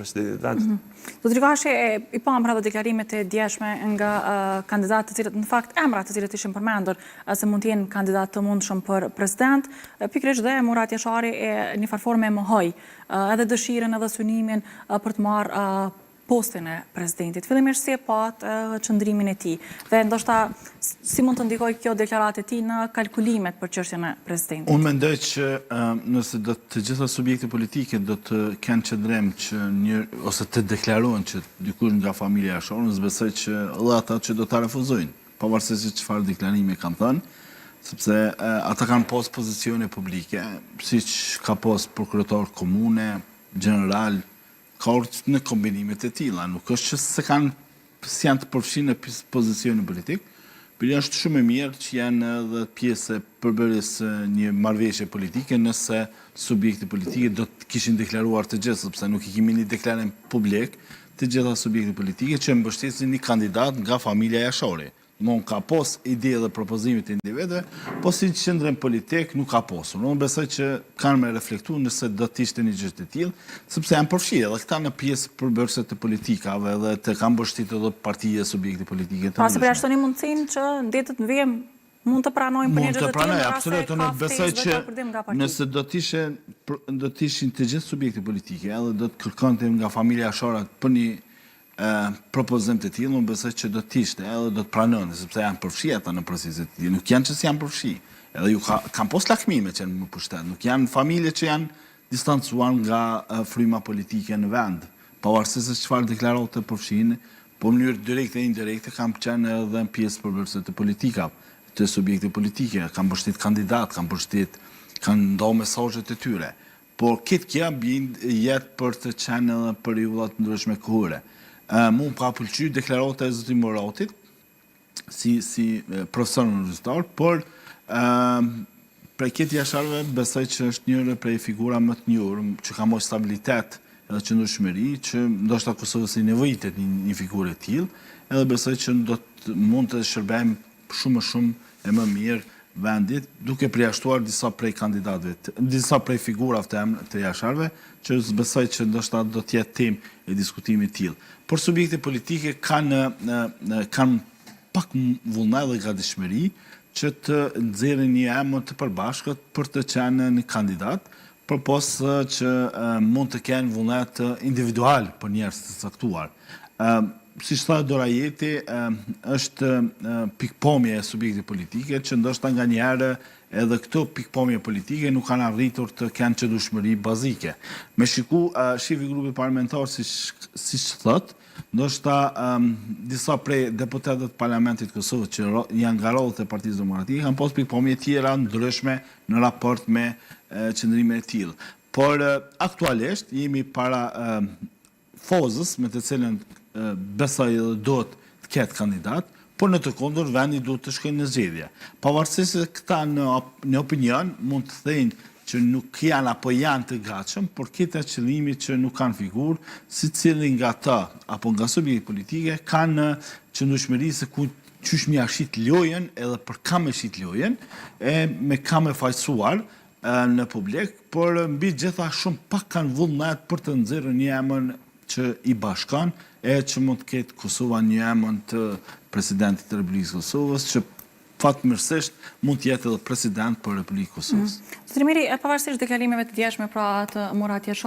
presidentit vend. Do të rikashi I pam pra dhe deklarimet e djeshme nga kandidatë të cilët, në fakt emrat të cilët ishin përmendur se mund të jenë kandidat të mundshëm për president, pikërisht dhe Murat Jashari një farforme e mohoi edhe dëshirën edhe synimin për të marrë postin e presidentit. Fillimisht si e pat qëndrimin e tij dhe ndoshta si mund të ndikojë kjo deklaratë e tij në kalkulimet për çështjen e presidentit. Unë mendoj që nëse do të gjitha subjekte politike do të kenë qëndrim që ose të deklarojnë që dikush nga familja Jashari, unë besoj që edhe ata që do ta refuzojnë, pavarësisht se çfarë deklarimi kanë thënë, sepse ata kanë pas pozicione publike, siç ka pas prokurator komune, general, ka në kombinimet e tilla, nuk është që si janë të përfshirë në pozicionin politik, por është shumë e mirë që janë edhe pjesë e përbërjes një marrëveshje politike nëse subjekte politike do të kishin deklaruar të gjithë, sepse nuk I kemi një deklarim publik të gjitha subjekte politike që mbështesin një kandidat nga familja Jashari. Mon ka pos ide dhe propozimit të individëve, po si qëndrim politik nuk ka posur. Unë besoj që kanë me reflektu nëse do të ishte një gjë të tillë, sepse janë përfshirë edhe këta në pjesë përbërëse të politikave dhe të kanë mbështetur edhe partije subjekte politike të ndryshme. Pra se përjashtoni mundësinë që ndetet në vijim mund të pranojnë për një gjë të tillë. Mund të pranoj, absolut. Unë besoj që nëse do të ishin të gjithë subjekte politike, edhe do të kërkonte nga familja Jashari për një propozim të tillë, unë besoj që do të ishte, edhe do të pranonin, sepse janë përfshi ata në proceset të tillë. Nuk janë që si janë përfshi. Edhe ju kanë pas lakmime që janë më pushtet. Nuk janë familje që janë distancuar nga fryma politike në vend. Pavarësisht se çfarë deklarate të përfshin, po në mënyrë direkte e indirekte kanë qenë edhe në pjesë përbërëse të politikave, të subjekte politike, kanë mbështet kandidat, kanë ndau mesazhet e tyre. Por këtë kja jetë për të qenë edhe periudhat ndryshme kohore. Mund ka pëlqy deklarata e zotit Muratit si profesor universitar, por prej këtë Jasharëve besoj që është njëre prej figura më të njohur që ka mos stabilitet edhe qëndrueshmëri, që ndoshta Kosovës I nevojitet një figurë e tillë, edhe besoj që mund të shërbejmë shumë e më mirë vendit, duke përjashtuar disa prej kandidatëve, disa prej figurave të Jasharëve, që besoj që ndoshta do të jetë temë e diskutimit tillë. Por subjekte politike kanë pak vullnet dhe gatishmëri që të nxjerrin një emër të përbashkët për të qenë një kandidat, përpos që mund të kenë vullnet individual për njerëz të caktuar. Si thënë Dorajeti, është pikpamje e subjekte politike që ndoshta nganjëherë edhe këto pikpamje politike nuk kanë arritur të kenë çdoshmëri bazike. Me shivi grupi parlamentar siç thotë, ndoshta disa prej deputetëve të Parlamentit të Kosovës që janë nga rolët e Partisë Demokratike kanë pas pikpamje tjera ndryshme në raport me qëndrimet e tillë. Por aktualisht jemi para fazës me të cilën besoj edhe duhet të ketë kandidat, por në të kundër vendi duhet të shkojë në zgjedhje. Pavarësisht se këta në opinion mund të thënë që nuk janë apo janë të gatshëm, por këta qëllimi që nuk kanë figurë, secili nga ata apo nga subjekte politike kanë qëndrueshmëri se qysh mi ashit lojën edhe për kam e shit lojën, me kam e fajsuar në publik, por mbi gjitha shumë pak kanë vullnet për të nxjerrë një emër që I bashkan, që mund të ketë Kosova një emër të presidentit të Republikës Kosovës, që fatmirësisht mund të jetë edhe president për Republikën Kosovës. Zotëri Miri, pavarësisht deklarimeve të djeshme pra të Murat Jashari,